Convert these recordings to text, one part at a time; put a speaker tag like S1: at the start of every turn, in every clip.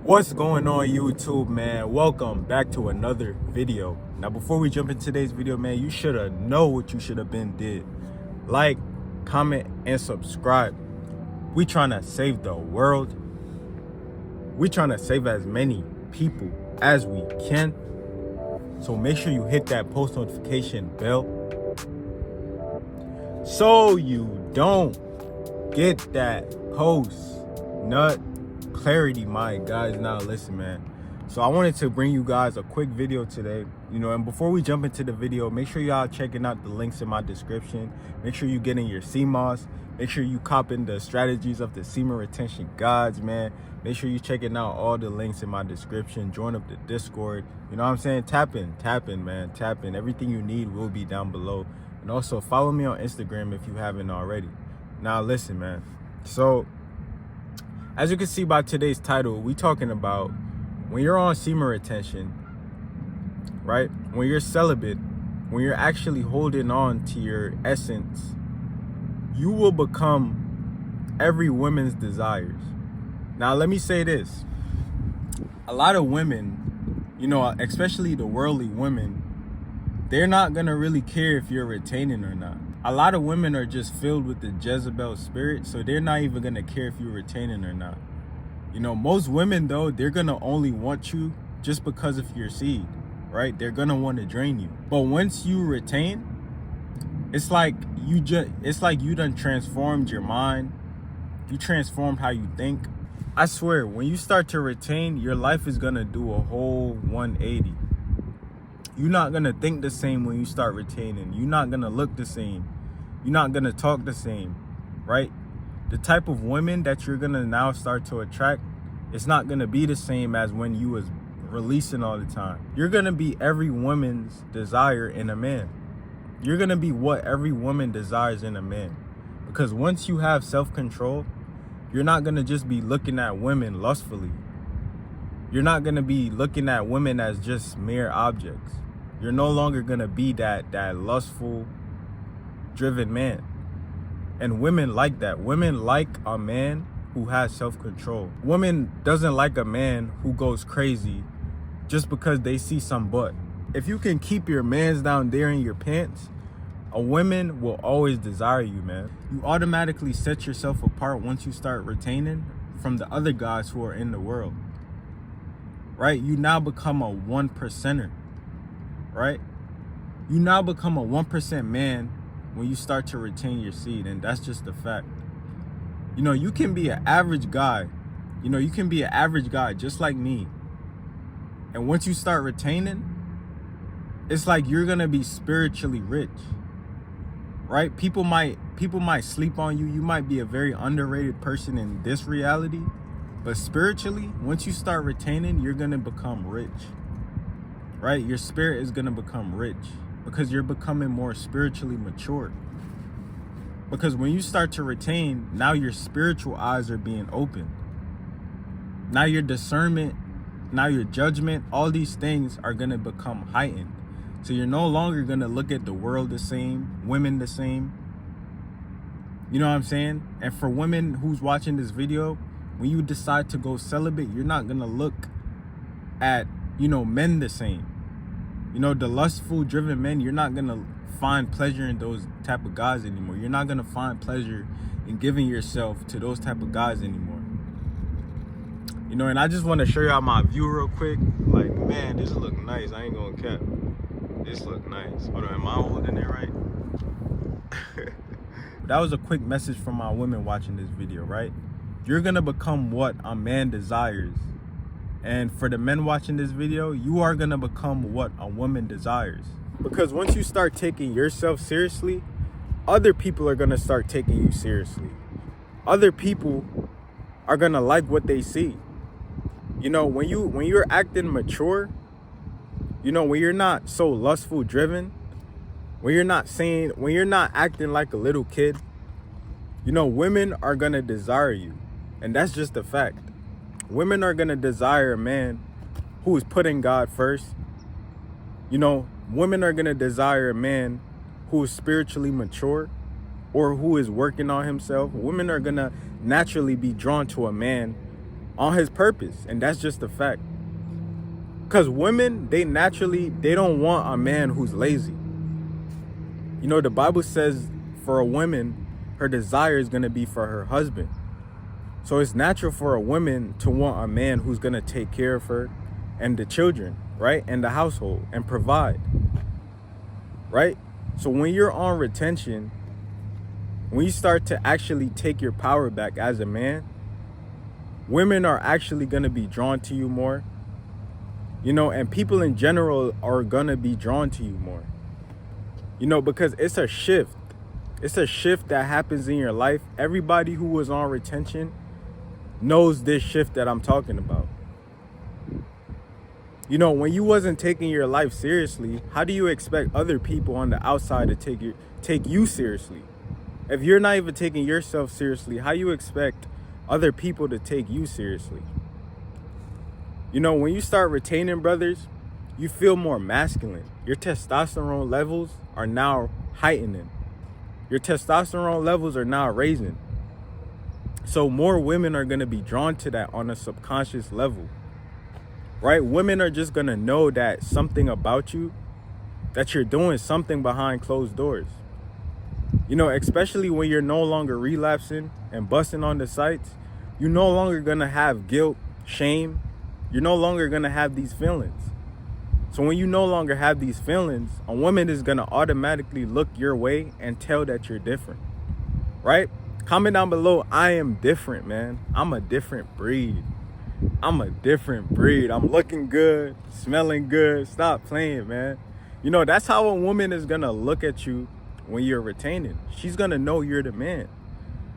S1: What's going on, YouTube, man? Welcome back to another video. Now, before we jump into today's video, man, you should have know what you should have been did. Like, comment, and subscribe. We trying to save the world. We trying to save as many people as we can. So make sure you hit that post notification bell so you don't get that post nut clarity, my guys. Now listen, man, so I wanted to bring you guys a quick video today, and before we jump into the video, make sure y'all checking out the links in my description. Make sure you getting your CMOS. Make sure you copping the strategies of the semen retention guides, man. Make sure you checking out all the links in my description. Join up the Discord. You know what I'm saying? Tap in, man, tap in. Everything you need will be down below. And also follow me on Instagram if you haven't already. Now listen, man, so as you can see by today's title, we talking about when you're on semen retention, right? When you're celibate, when you're actually holding on to your essence, you will become every woman's desires. Now, let me say this. A lot of women, especially the worldly women, they're not going to really care if you're retaining or not. A lot of women are just filled with the Jezebel spirit, so they're not even going to care if you're retaining or not. Most women, though, they're going to only want you just because of your seed, right? They're going to want to drain you. But once you retain, it's like you done transformed your mind. You transformed how you think. I swear, when you start to retain, your life is going to do a whole 180. You're not going to think the same when you start retaining. You're not going to look the same. You're not going to talk the same, right? The type of women that you're going to now start to attract, it's not going to be the same as when you was releasing all the time. You're going to be every woman's desire in a man. You're going to be what every woman desires in a man. Because once you have self-control, you're not going to just be looking at women lustfully. You're not going to be looking at women as just mere objects. You're no longer going to be that lustful, driven man. And women like that. Women like a man who has self-control. Women doesn't like a man who goes crazy just because they see some butt. If you can keep your mans down there in your pants, a woman will always desire you, man. You automatically set yourself apart once you start retaining from the other guys who are in the world, right? You now become a 1%er, right? You now become a 1% man when you start to retain your seed, and that's just a fact. You can be an average guy. You can be an average guy just like me. And once you start retaining, it's like you're gonna be spiritually rich, right? People might sleep on you. You might be a very underrated person in this reality, but spiritually, once you start retaining, you're gonna become rich, right? Your spirit is gonna become rich because you're becoming more spiritually mature. Because when you start to retain, now your spiritual eyes are being opened. Now your discernment, now your judgment, all these things are gonna become heightened. So you're no longer gonna look at the world the same, women the same. You know what I'm saying? And for women who's watching this video, when you decide to go celibate, you're not gonna look at, men the same. The lustful, driven men, you're not gonna find pleasure in those type of guys anymore. You're not gonna find pleasure in giving yourself to those type of guys anymore. And I just want to show y'all my view real quick. Like, man, this look nice. I ain't gonna cap. This look nice. Hold on, am I holding it right? That was a quick message from my women watching this video, right? You're gonna become what a man desires. And for the men watching this video, you are gonna become what a woman desires. Because once you start taking yourself seriously, other people are gonna start taking you seriously. Other people are gonna like what they see. When you're acting mature, when you're not so lustful driven, when you're not acting like a little kid, women are gonna desire you. And that's just a fact. Women are gonna desire a man who is putting God first. Women are gonna desire a man who is spiritually mature or who is working on himself. Women are gonna naturally be drawn to a man on his purpose. And that's just a fact. Because women, they don't want a man who's lazy. You know, the Bible says for a woman, her desire is going to be for her husband. So it's natural for a woman to want a man who's going to take care of her and the children, right? And the household and provide, right? So when you're on retention, when you start to actually take your power back as a man, women are actually going to be drawn to you more, you know, and people in general are going to be drawn to you more, you know, because it's a shift. It's a shift that happens in your life. Everybody who was on retention knows this shift that I'm talking about. You know, when you wasn't taking your life seriously, how do you expect other people on the outside to take you seriously? If you're not even taking yourself seriously, how you expect other people to take you seriously? You know, when you start retaining, brothers, you feel more masculine. Your testosterone levels are now heightening. Your testosterone levels are now raising. So more women are going to be drawn to that on a subconscious level, right? Women are just going to know that something about you, that you're doing something behind closed doors. You know, especially when you're no longer relapsing and busting on the sites, you're no longer going to have guilt, shame. You're no longer going to have these feelings. So when you no longer have these feelings, a woman is going to automatically look your way and tell that you're different, right? Comment down below, I am different, man. I'm a different breed. I'm a different breed. I'm looking good, smelling good. Stop playing, man. You know, that's how a woman is going to look at you when you're retaining. She's going to know you're the man.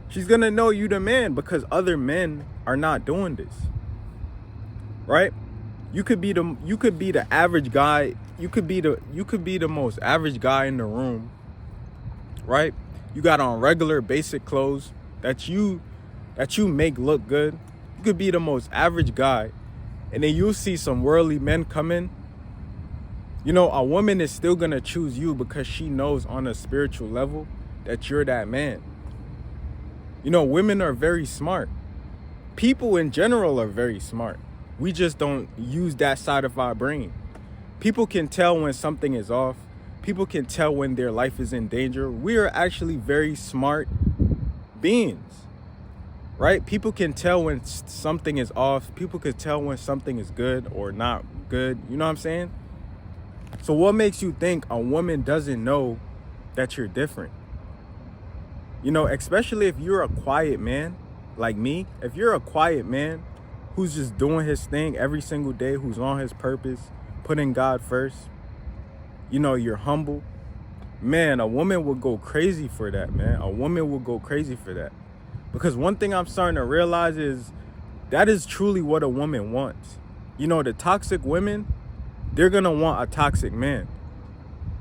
S1: She's going to know you the man because other men are not doing this, right? You could be the average guy. You could be the most average guy in the room, right? You got on regular basic clothes that you make look good. You could be the most average guy, and then you'll see some worldly men come in. You know, a woman is still gonna choose you because she knows on a spiritual level that you're that man. You know, women are very smart. People in general are very smart. We just don't use that side of our brain. People can tell when something is off. People can tell when their life is in danger. We are actually very smart beings, right? People can tell when something is off. People can tell when something is good or not good. You know what I'm saying? So what makes you think a woman doesn't know that you're different? You know, especially if you're a quiet man like me. If you're a quiet man who's just doing his thing every single day, who's on his purpose, putting God first, you know, you're humble, man, a woman will go crazy for that, man. A woman will go crazy for that. Because one thing I'm starting to realize is that is truly what a woman wants. You know, the toxic women, they're going to want a toxic man.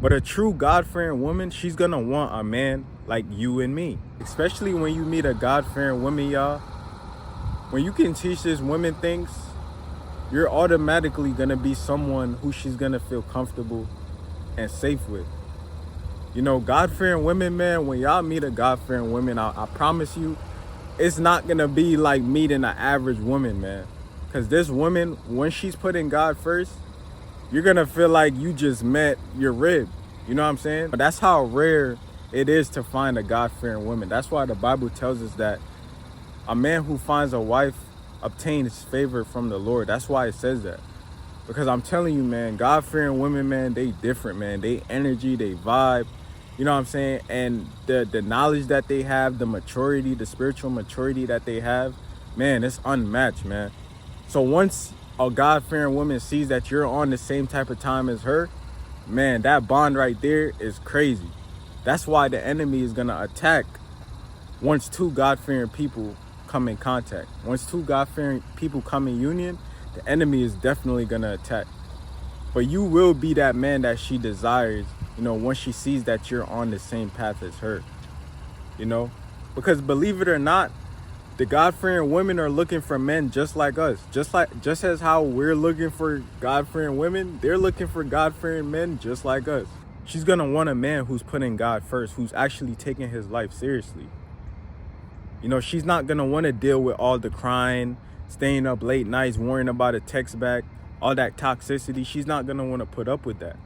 S1: But a true God-fearing woman, she's going to want a man like you and me. Especially when you meet a God-fearing woman, y'all. When you can teach this woman things, you're automatically going to be someone who she's going to feel comfortable and safe with. You know, God-fearing women, man, when y'all meet a God-fearing woman, I promise you, it's not going to be like meeting an average woman, man. Because this woman, when she's putting God first, you're going to feel like you just met your rib. You know what I'm saying? But that's how rare it is to find a God-fearing woman. That's why the Bible tells us that a man who finds a wife obtains favor from the Lord. That's why it says that. Because I'm telling you, man, God-fearing women, man, they different, man. They energy, they vibe. You know what I'm saying? And the knowledge that they have, the maturity, the spiritual maturity that they have, man, it's unmatched, man. So once a God-fearing woman sees that you're on the same type of time as her, man, that bond right there is crazy. That's why the enemy is going to attack once two God-fearing people come in contact. Once two God-fearing people come in union, the enemy is definitely going to attack. But you will be that man that she desires, you know, once she sees that you're on the same path as her, you know? Because believe it or not, the God-fearing women are looking for men just like us. Just as how we're looking for God-fearing women, they're looking for God-fearing men just like us. She's going to want a man who's putting God first, who's actually taking his life seriously. You know, she's not going to want to deal with all the crying, staying up late nights, worrying about a text back, all that toxicity, she's not gonna want to put up with that.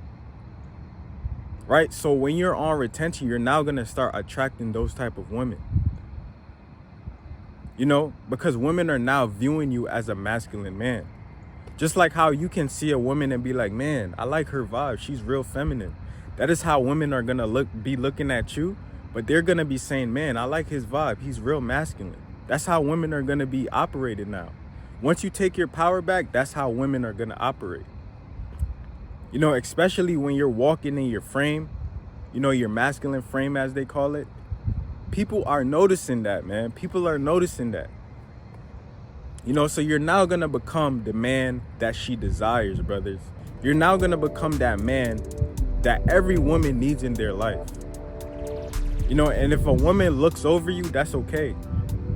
S1: Right? So when you're on retention, you're now gonna start attracting those type of women. You know, because women are now viewing you as a masculine man. Just like how you can see a woman and be like, man, I like her vibe. She's real feminine. That is how women are gonna be looking at you, but they're gonna be saying, man, I like his vibe. He's real masculine. That's how women are gonna be operated now. Once you take your power back, that's how women are gonna operate. You know, especially when you're walking in your frame, you know, your masculine frame, as they call it. People are noticing that, man. People are noticing that. You know, so you're now gonna become the man that she desires, brothers. You're now gonna become that man that every woman needs in their life. You know, and if a woman looks over you, that's okay.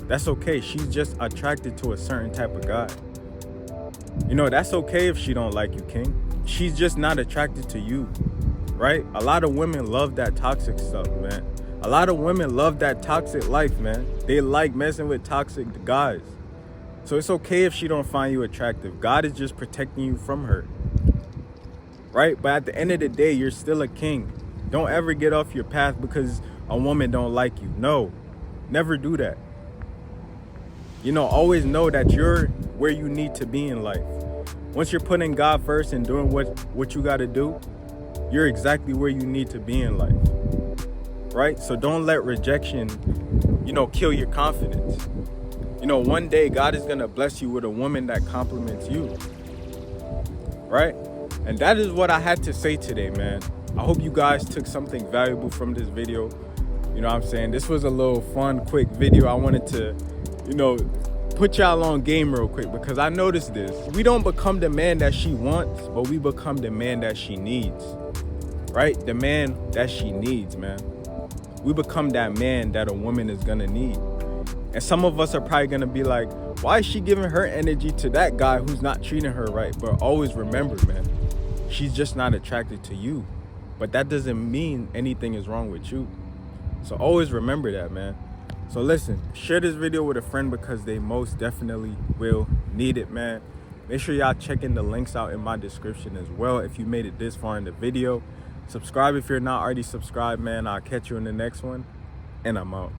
S1: That's okay. She's just attracted to a certain type of guy. You know, that's okay if she don't like you, King. She's just not attracted to you, right? A lot of women love that toxic stuff, man. A lot of women love that toxic life, man. They like messing with toxic guys. So it's okay if she don't find you attractive. God is just protecting you from her, right? But at the end of the day, you're still a king. Don't ever get off your path because a woman don't like you. No, never do that. You know, always know that you're where you need to be in life. Once you're putting God first and doing what you got to do, you're exactly where you need to be in life, right? So don't let rejection, you know, kill your confidence. You know, one day God is going to bless you with a woman that compliments you, right? And that is what I had to say today, man. I hope you guys took something valuable from this video. You know what I'm saying? This was a little fun, quick video. I wanted to, you know, put y'all on game real quick because I noticed this. We don't become the man that she wants, but we become the man that she needs, right? The man that she needs, man. We become that man that a woman is going to need. And some of us are probably going to be like, why is she giving her energy to that guy who's not treating her right? But always remember, man, she's just not attracted to you. But that doesn't mean anything is wrong with you. So always remember that, man. So listen, share this video with a friend because they most definitely will need it, man. Make sure y'all checking the links out in my description as well if you made it this far in the video. Subscribe if you're not already subscribed, man. I'll catch you in the next one, and I'm out.